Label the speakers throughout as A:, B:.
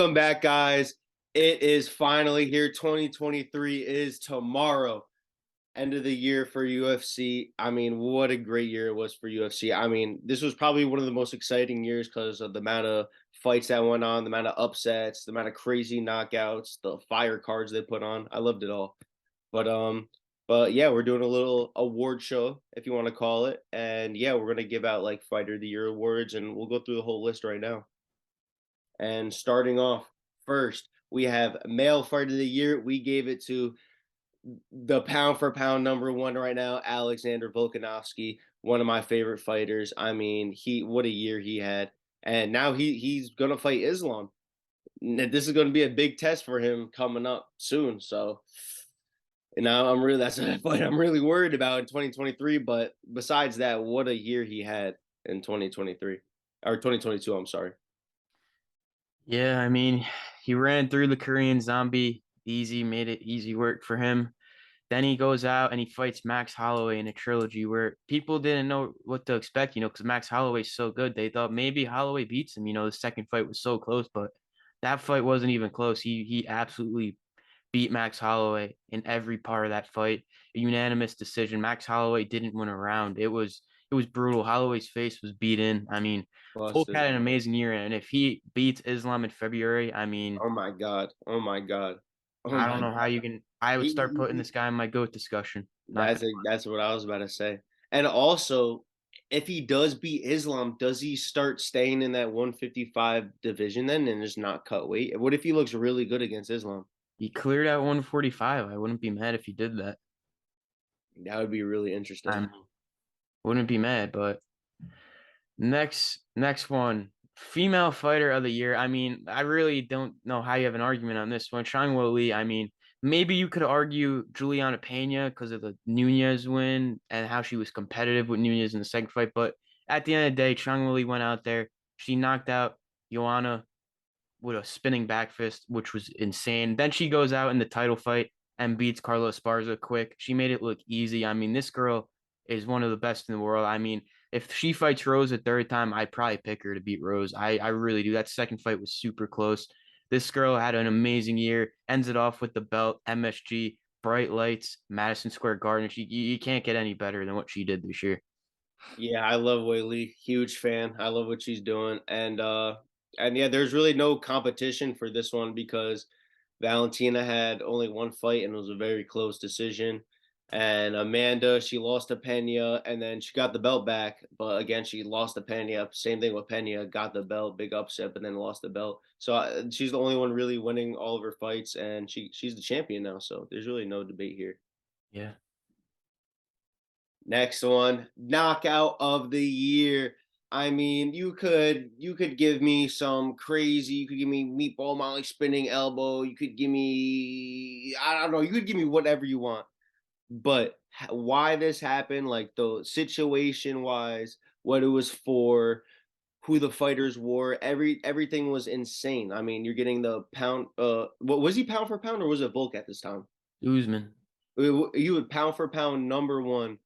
A: Welcome back, guys. It is finally here. 2023 is tomorrow. End of the year for UFC. I mean, what a great year it was for UFC. I mean, this was probably one of the most exciting years because of the amount of fights that went on, the amount of upsets, the amount of crazy knockouts, the fire cards they put on. I loved it all. But but yeah, we're doing a little award show, if you want to call it. And yeah, we're gonna give out like Fighter of the Year awards, and we'll go through the whole list right now. And starting off first, we have male fighter of the year. We gave it to the pound for pound number one right now, Alexander Volkanovski, one of my favorite fighters. I mean, he what a year he had, and now he's gonna fight Islam. This is going to be a big test for him coming up soon. So, and now that's a fight I'm really worried about in 2023. But besides that, what a year he had in 2023 or 2022. I'm sorry.
B: Yeah, I mean, he ran through the Korean Zombie easy, made it easy work for him. Then he goes out and he fights Max Holloway in a trilogy where people didn't know what to expect, because Max Holloway's so good. They thought maybe Holloway beats him. The second fight was so close, but that fight wasn't even close. He absolutely beat Max Holloway in every part of that fight. A unanimous decision. Max Holloway didn't win a round. It was brutal. Holloway's face was beat in. I mean, Volk
A: Busted.
B: had an amazing year, and if he beats Islam in February, I mean,
A: Oh my god. Oh my god. Oh
B: I don't
A: my
B: know how
A: god.
B: you can. I would start putting
A: He
B: this guy in my GOAT discussion. Not
A: that's
B: gonna.
A: that's what I was about to say. And also, if he does beat Islam, does he start staying in that 155 division then and just not cut weight? What if he looks really good against Islam?
B: He cleared out 145. I wouldn't be mad if he did that.
A: That would be really
B: I
A: interesting.
B: mean, wouldn't be mad, but next one, female fighter of the year. I mean, I really don't know how you have an argument on this one. Shang Lee. I mean, maybe you could argue Juliana Pena because of the Nunez win and how she was competitive with Nunez in the second fight. But at the end of the day, Shang Lee went out there. She knocked out Joanna with a spinning back fist, which was insane. Then she goes out in the title fight and beats Carla Esparza quick. She made it look easy. I mean, this girl is one of the best in the world. I mean, if she fights Rose a third time, I'd probably pick her to beat Rose. I really do. That second fight was super close. This girl had an amazing year, ends it off with the belt, MSG, bright lights, Madison Square Garden. You can't get any better than what she did this year.
A: Yeah, I love Whaley. Huge fan. I love what she's doing. And yeah, there's really no competition for this one because Valentina had only one fight and it was a very close decision. And Amanda, she lost to Pena and then she got the belt back, but again she lost to Pena. Same thing with Pena, got the belt, big upset, but then lost the belt. So she's the only one really winning all of her fights, and she's the champion now. So there's really no debate here.
B: Yeah.
A: Next one, knockout of the year. I mean, you could give me some crazy. You could give me meatball Molly spinning elbow. You could give me I don't know. You could give me whatever you want. But why this happened, like the situation wise, what it was for, who the fighters were, everything was insane. I mean, you're getting the pound. What was he pound for pound or was it Volk at this time?
B: Usman.
A: You would pound for pound number one,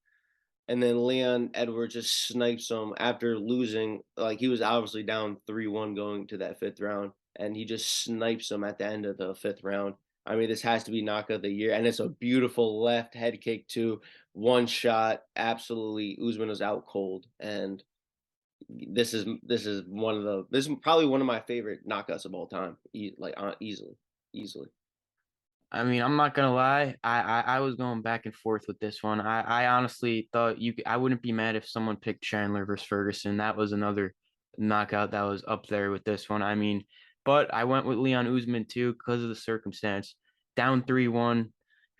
A: and then Leon Edwards just snipes him after losing. Like he was obviously down 3-1 going to that fifth round, and he just snipes him at the end of the fifth round. I mean, this has to be knockout of the year, and it's a beautiful left head kick too, one shot. Absolutely, Usman was out cold, and this is probably one of my favorite knockouts of all time. Easily.
B: I mean, I'm not gonna lie. I was going back and forth with this one. I honestly thought I wouldn't be mad if someone picked Chandler versus Ferguson. That was another knockout that was up there with this one. I mean, but I went with Leon Usman too because of the circumstance. Down 3-1, you're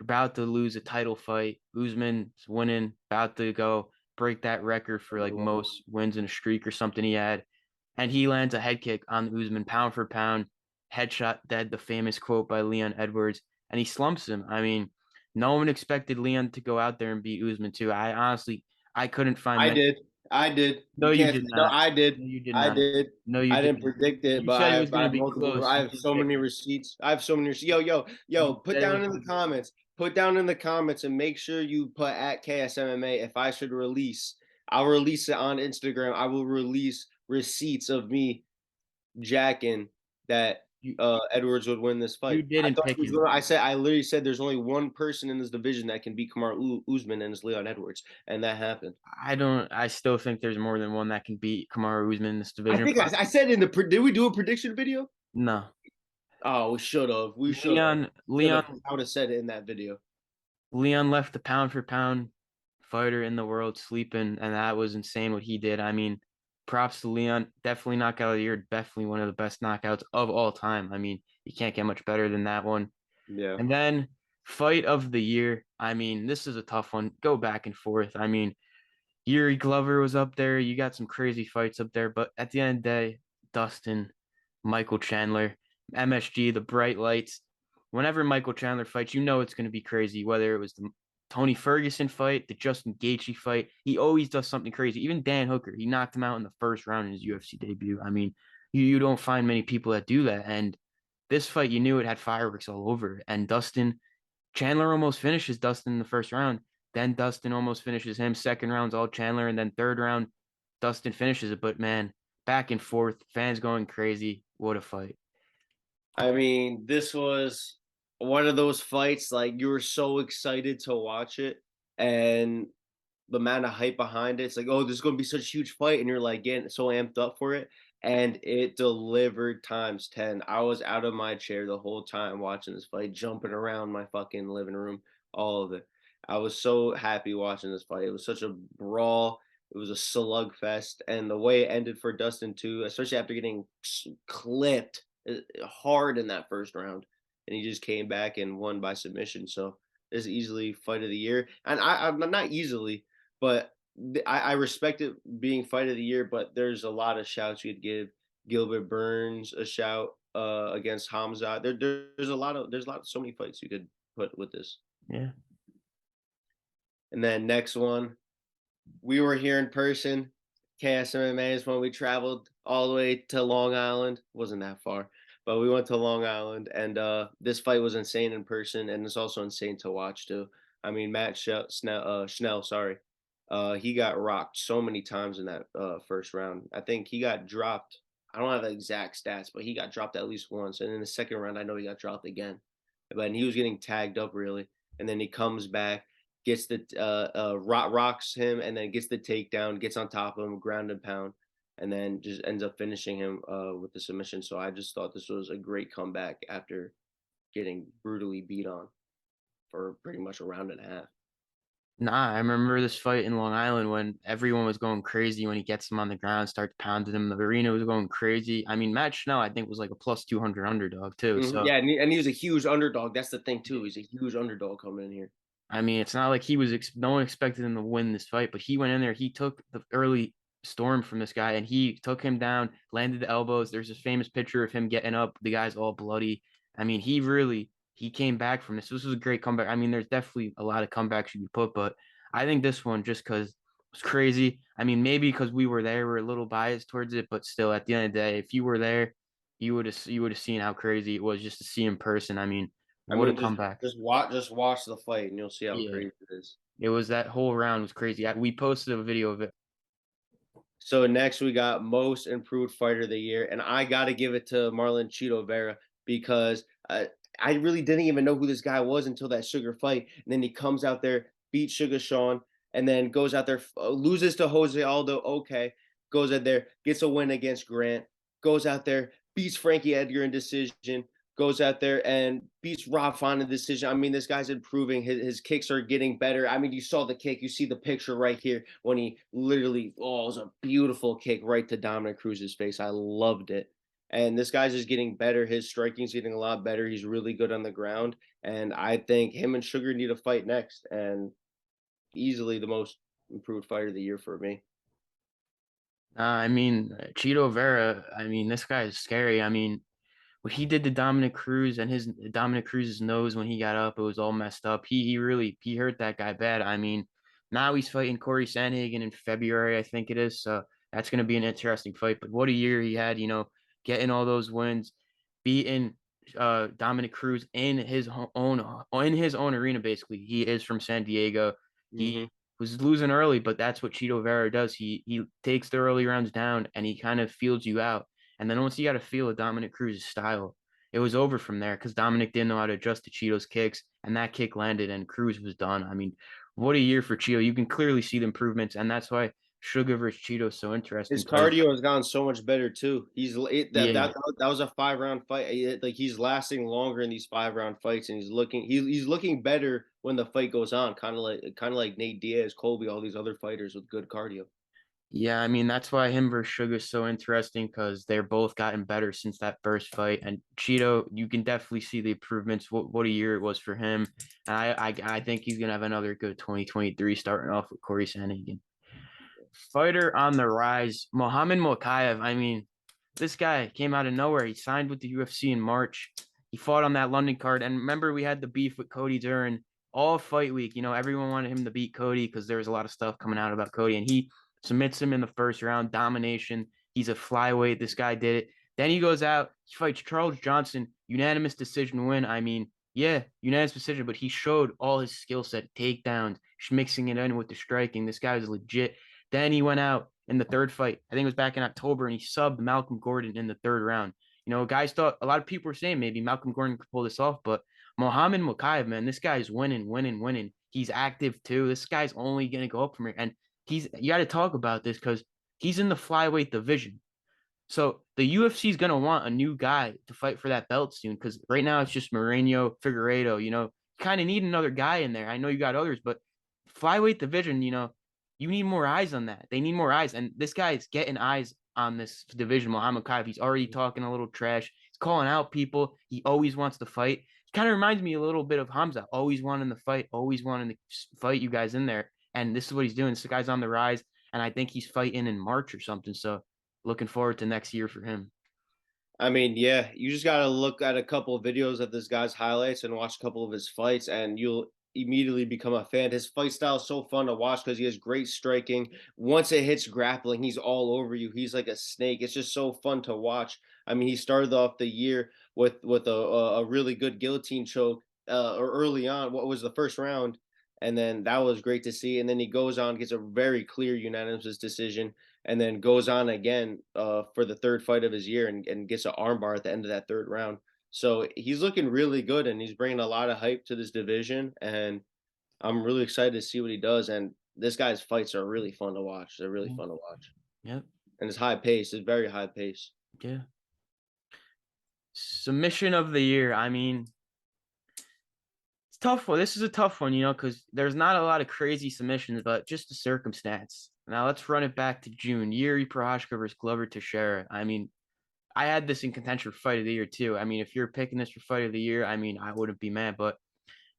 B: about to lose a title fight. Usman's winning, about to go break that record for like most wins in a streak or something he had, and he lands a head kick on Usman, pound for pound, headshot dead. The famous quote by Leon Edwards, and he slumps him. I mean, no one expected Leon to go out there and beat Usman too. I honestly, I couldn't find
A: I
B: many.
A: did. I did.
B: No,
A: You
B: you
A: can't say
B: did
A: no.
B: not.
A: I did.
B: No, you did
A: I
B: not.
A: did.
B: No, you
A: I
B: did
A: didn't
B: not.
A: predict it,
B: You
A: but
B: said it was
A: I
B: going to
A: have
B: be
A: multiple.
B: close.
A: I
B: You
A: have
B: didn't
A: so
B: pick
A: many
B: it.
A: receipts. I have so many receipts. Yo.
B: You
A: Put
B: said it
A: down
B: was
A: in
B: going
A: the
B: to be close.
A: comments. Put down in the comments and make sure you put at KSMMA if I should release. I'll release it on Instagram. I will release receipts of me jacking that
B: You
A: Edwards would win this
B: you
A: fight. I
B: didn't
A: thought
B: pick
A: he was
B: him.
A: gonna. I literally said there's only one person in this division that can beat Kamaru Usman, and it's Leon Edwards, and that happened.
B: I don't. I still think there's more than one that can beat Kamaru Usman in this
A: I
B: division.
A: think I said in the did we do a prediction video?
B: No,
A: Oh, we should have. We should have.
B: Leon.
A: Should have.
B: Leon.
A: I would have said it in that video.
B: Leon left the pound for pound fighter in the world sleeping, and that was insane what he did. I mean, props to Leon. Definitely knockout of the year. Definitely one of the best knockouts of all time. I mean, you can't get much better than that one.
A: Yeah.
B: And then fight of the year. I mean, this is a tough one. Go back and forth. I mean, Yuri Glover was up there. You got some crazy fights up there, but at the end of the day, Dustin, Michael Chandler, MSG, the bright lights. Whenever Michael Chandler fights, you know it's going to be crazy. Whether it was the Tony Ferguson fight, the Justin Gaethje fight, he always does something crazy. Even Dan Hooker, he knocked him out in the first round in his UFC debut. I mean, you don't find many people that do that. And this fight, you knew it had fireworks all over it. And Chandler almost finishes Dustin in the first round. Then Dustin almost finishes him. Second round's all Chandler, and then third round, Dustin finishes it. But man, back and forth, fans going crazy. What a fight!
A: I mean, this was one of those fights like you were so excited to watch it, and the amount of hype behind it. It's like, oh, this is going to be such a huge fight, and you're like getting so amped up for it, and it delivered times 10. I was out of my chair the whole time watching this fight, jumping around my fucking living room, all of it. I was so happy watching this fight. It was such a brawl. It was a slugfest, and the way it ended for Dustin too, especially after getting clipped hard in that first round, and he just came back and won by submission. So this is easily fight of the year, and I'm not easily, but I respect it being fight of the year. But there's a lot of shouts you could give Gilbert Burns a shout against Hamza. There's a lot of so many fights you could put with this.
B: Yeah.
A: And then next one, we were here in person. ChaosMMA is when we traveled all the way to Long Island. Wasn't that far, but we went to Long Island, and this fight was insane in person, and it's also insane to watch too. I mean, Schnell, sorry, he got rocked so many times in that first round. I think he got dropped. I don't have the exact stats, but he got dropped at least once, and in the second round, I know he got dropped again. But he was getting tagged up really, and then he comes back, gets the rocks him, and then gets the takedown, gets on top of him, ground and pound, and then just ends up finishing him with the submission. So I just thought this was a great comeback after getting brutally beat on for pretty much a round and a half.
B: Nah, I remember this fight in Long Island when everyone was going crazy when he gets him on the ground, starts pounding him. The arena was going crazy. I mean, Matt Schnell, I think, was like a plus 200 underdog too.
A: Mhm.
B: So
A: Yeah, and he was a huge underdog. That's the thing too. He's a huge underdog coming in here.
B: I mean, it's not like no one expected him to win this fight, but he went in there. He took the early storm from this guy and he took him down, landed the elbows. There's this famous picture of him getting up. The guy's all bloody. I mean, he came back from this. This was a great comeback. I mean, there's definitely a lot of comebacks you could put, but I think this one just because it was crazy. I mean, maybe because we were there, we're a little biased towards it, but still, at the end of the day, if you were there, you would have seen how crazy it was just to see in person. I mean,
A: I
B: what a
A: mean,
B: comeback!
A: just watch the fight, and you'll see how
B: Yeah.
A: crazy it is.
B: It was that whole round was crazy. We posted a video of it.
A: So next we got most improved fighter of the year, and I got to give it to Marlon Cheeto Vera because I really didn't even know who this guy was until that Sugar fight, and then he comes out there, beats Sugar Sean, and then goes out there, loses to Jose Aldo. Okay, goes out there, gets a win against Grant, goes out there, beats Frankie Edgar in decision, goes out there and beats Rob Font in decision. I mean, this guy's improving. His kicks are getting better. I mean, you saw the kick. You see the picture right here when he literally, oh, it was a beautiful kick right to Dominic Cruz's face. I loved it. And this guy's just getting better. His striking's getting a lot better. He's really good on the ground. And I think him and Sugar need to fight next. And easily the most improved fighter of the year for me.
B: I mean, Cheeto Vera. I mean, this guy is scary. I mean, what he did to Dominic Cruz and his Dominic Cruz's nose when he got up, it was all messed up. He really he hurt that guy bad. I mean, now he's fighting Corey Sandhagen in February, I think it is. So that's going to be an interesting fight. But what a year he had, getting all those wins, beating Dominic Cruz in his own arena. Basically, he is from San Diego. He
A: Mm-hmm.
B: was losing early, but that's what Cheeto Vera does. He takes the early rounds down and he kind of fields you out. And then once you got to feel of Dominic Cruz's style, it was over from there because Dominic didn't know how to adjust to Cheeto's kicks, and that kick landed, and Cruz was done. I mean, what a year for Cheeto. You can clearly see the improvements, and that's why Sugar versus Cheeto is so interesting
A: His
B: because,
A: cardio has gotten so much better too.
B: yeah,
A: That was a 5 round fight. Like he's lasting longer in these 5 round fights, and he's looking better when the fight goes on. Kind of like Nate Diaz, Colby, all these other fighters with good cardio.
B: yeah, I mean, that's why him versus Sugar is so interesting because they're both gotten better since that first fight. And Cheeto, you can definitely see the improvements. What a year it was for him. And I think he's gonna have another good 2023 starting off with Corey Sandhagen. Fighter on the rise, Mohammed Mokaev. I mean, this guy came out of nowhere. He signed with the UFC in March. He fought on that London card. And remember, we had the beef with Cody during all fight week. You know, everyone wanted him to beat Cody because there was a lot of stuff coming out about Cody. And he submits him in the first round, domination. He's a flyweight. This guy did it. Then he goes out, he fights Charles Johnson, unanimous decision win. I mean, yeah, unanimous decision, but he showed all his skill set, takedowns, mixing it in with the striking. This guy is legit. Then he went out in the third fight. I think it was back in October, and he subbed Malcolm Gordon in the third round. You know, guys thought a lot of people were saying maybe Malcolm Gordon could pull this off, but Mohammed Mokaev, man, this guy's winning, winning, winning. He's active too. This guy's only gonna go up from here, and you got to talk about this because he's in the flyweight division. So the UFC is gonna want a new guy to fight for that belt soon because right now it's just Moreno, Figueiredo. You know, kind of need another guy in there. I know you got others, but flyweight division, you know, you need more eyes on that. They need more eyes, and this guy is getting eyes on this division. Muhammad Kaif, he's already talking a little trash. He's calling out people. He always wants to fight. He kind of reminds me a little bit of Hamza, always wanting to fight, always wanting to fight you guys in there. And this is what he's doing. This guy's on the rise, and I think he's fighting in March or something. So looking forward to next year for him.
A: I mean, yeah, you just gotta look at a couple of videos of this guy's highlights and watch a couple of his fights, and you'll immediately become a fan. His fight style is so fun to watch because he has great striking. Once it hits grappling, he's all over you. He's like a snake. It's just so fun to watch. I mean, he started off the year with a really good guillotine choke or early on. What was the first round? And then that was great to see. And then he goes on, gets a very clear unanimous decision and then goes on again for the third fight of his year and gets an armbar at the end of that third round. So he's looking really good, and he's bringing a lot of hype to this division. And I'm really excited to see what he does. And this guy's fights are really fun to watch. They're really fun to watch,
B: Yep.
A: and it's high pace. It's very high pace.
B: Yeah. Submission of the year. I mean, it's tough one. This is a tough one, you know, because there's not a lot of crazy submissions, but just the circumstance. Now let's run it back to June. Yuri Prohashka versus Glover Teixeira. I mean, I had this in contention for fight of the year too. I mean, if you're picking this for fight of the year, I mean, I wouldn't be mad. But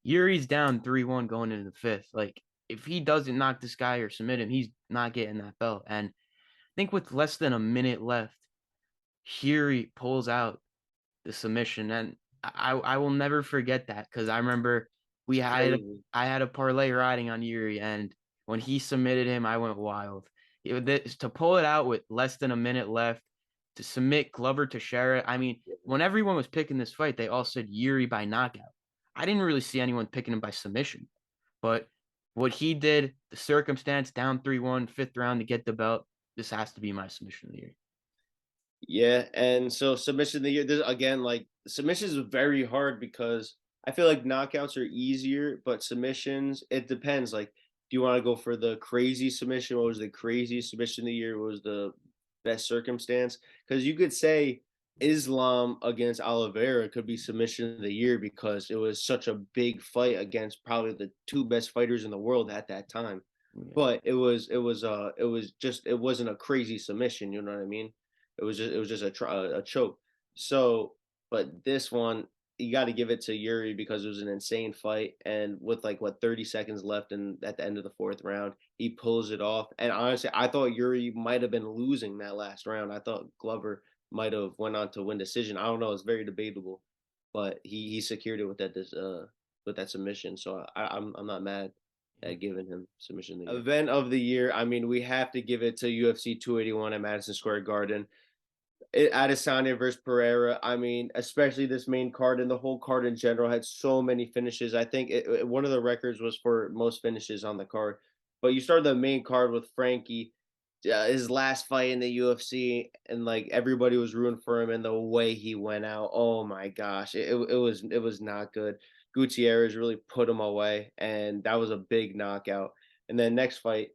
B: Yuri's down 3-1 going into the fifth. Like, if he doesn't knock this guy or submit him, he's not getting that belt. And I think with less than a minute left, Yuri pulls out the submission, and I will never forget that because I remember we
A: It's
B: had
A: crazy.
B: I had a parlay riding on Yuri, and when he submitted him, I went wild. To pull it out with less than a minute left, to submit Glover Teixeira. I mean, when everyone was picking this fight, they all said Yuri by knockout. I didn't really see anyone picking him by submission, but what he did, the circumstance, down 3-1, fifth round to get the belt, this has to be my submission of the year.
A: Yeah, and so submission of the year. This, again, like submissions is very hard because I feel like knockouts are easier, but submissions it depends. Like, do you want to go for the crazy submission? What was the craziest submission of the year? What was the best circumstance? Because you could say Islam against Oliveira could be submission of the year because it was such a big fight against probably the two best fighters in the world at that time.
B: Yeah.
A: But it was just it wasn't a crazy submission. You know what I mean? It was just a choke. So, but this one you got to give it to Yuri because it was an insane fight, and with like what 30 seconds left, and at the end of the fourth round, he pulls it off. And honestly, I thought Yuri might have been losing that last round. I thought Glover might have went on to win decision. I don't know. It's very debatable, but he secured it with that submission. So I'm not mad
B: Yeah.
A: at giving him submission of the year. Event of the year. I mean, we have to give it to UFC 281 at Madison Square Garden. Adesanya versus Pereira. I mean, especially this main card and the whole card in general had so many finishes. I think one of the records was for most finishes on the card. But you started the main card with Frankie. his last fight in the UFC, and like everybody was rooting for him, and the way he went out, oh my gosh, it was not good. Gutierrez really put him away, and that was a big knockout. And then next fight,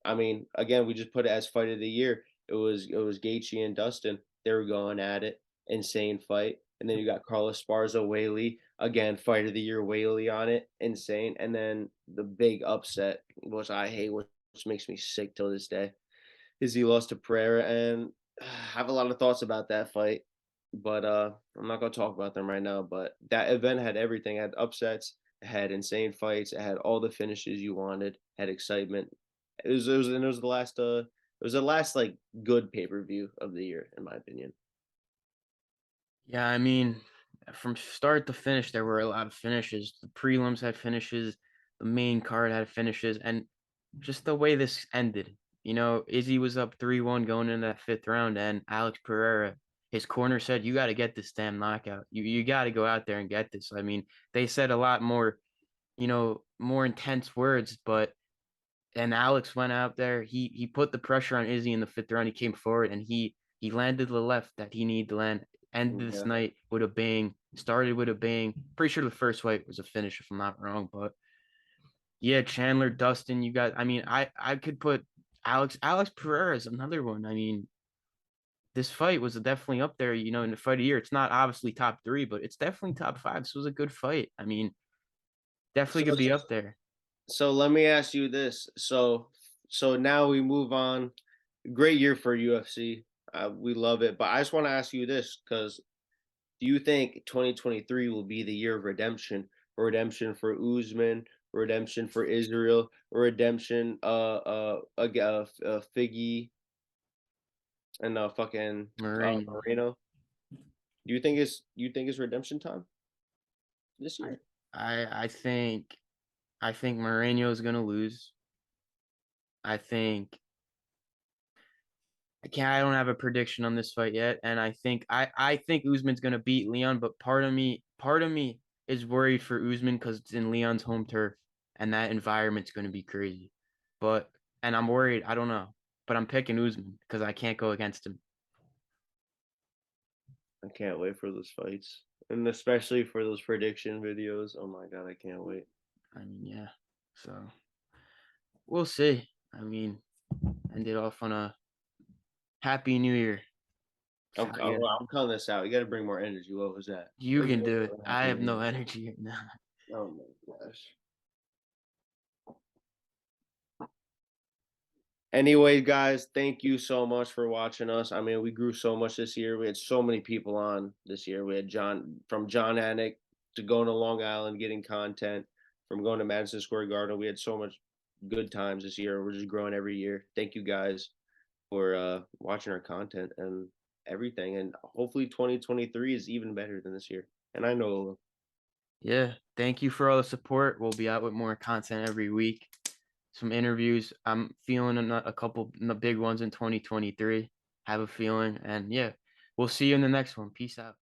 A: I mean, again, we just put it as fight of the year. It was Gaethje and Dustin. They were going at it, insane fight. And then you got Carlos Esparza, Whaley, again, fight of the year, Whaley on it, insane. And then the big upset, which I hate, which makes me sick till this day, Izzy lost to Pereira, and I have a lot of thoughts about that fight, but I'm not gonna talk about them right now. But that event had everything. It had upsets, it had insane fights, it had all the finishes you wanted, had excitement. It was the last like good pay per view of the year, in my opinion.
B: Yeah, I mean, from start to finish, there were a lot of finishes. The prelims had finishes, the main card had finishes, and just the way this ended. Izzy was up 3-1 going into that fifth round, and Alex Pereira, his corner said, "You got to get this damn knockout. You got to go out there and get this." I mean, they said a lot more, more intense words, but and Alex went out there. He put the pressure on Izzy in the fifth round. He came forward and he landed the left that he needed to land. Ended this
A: Yeah.
B: night with a bang. Started with a bang. Pretty sure the first fight was a finish, if I'm not wrong. But yeah, Chandler, Dustin, you got. I mean, I could put Alex Pereira is another one. I mean, this fight was definitely up there. In the fight of the year, it's not obviously top three, but it's definitely top five. This was a good fight. I mean, definitely
A: So
B: could be up there.
A: so let me ask you this. So now we move on. Great year for UFC. We love it. But I just want to ask you this, because do you think 2023 will be the year of redemption? Redemption for Usman, redemption for Israel, redemption Figgy and fucking
B: Moreno.
A: Moreno. Do you think it's redemption time this
B: I
A: year?
B: I think Moreno is gonna lose. I think I don't have a prediction on this fight yet, and I think Usman's gonna beat Leon, but part of me is worried for Usman because it's in Leon's home turf, and that environment's gonna be crazy. But and I'm worried. I don't know, but I'm picking Usman because I can't go against him.
A: I can't wait for those fights. And especially for those prediction videos. Oh my god, I can't wait.
B: I mean, yeah. So we'll see. I mean, end it off on a happy New Year. So I got
A: I'm calling this out. You got to bring more energy. What was that?
B: you
A: Let's
B: can
A: go
B: do it.
A: for a
B: I
A: happy
B: have
A: New
B: no
A: Year.
B: energy right now.
A: Oh my gosh. Anyway, guys, thank you so much for watching us. I mean, we grew so much this year. We had so many people on this year. We had John Anik to going to Long Island getting content, from going to Madison Square Garden. We had so much good times this year. We're just growing every year. Thank you guys for watching our content and everything. And hopefully 2023 is even better than this year. And I know.
B: Yeah, thank you for all the support. We'll be out with more content every week, some interviews. I'm feeling a couple big ones in 2023. Have a feeling, and yeah, we'll see you in the next one. Peace out.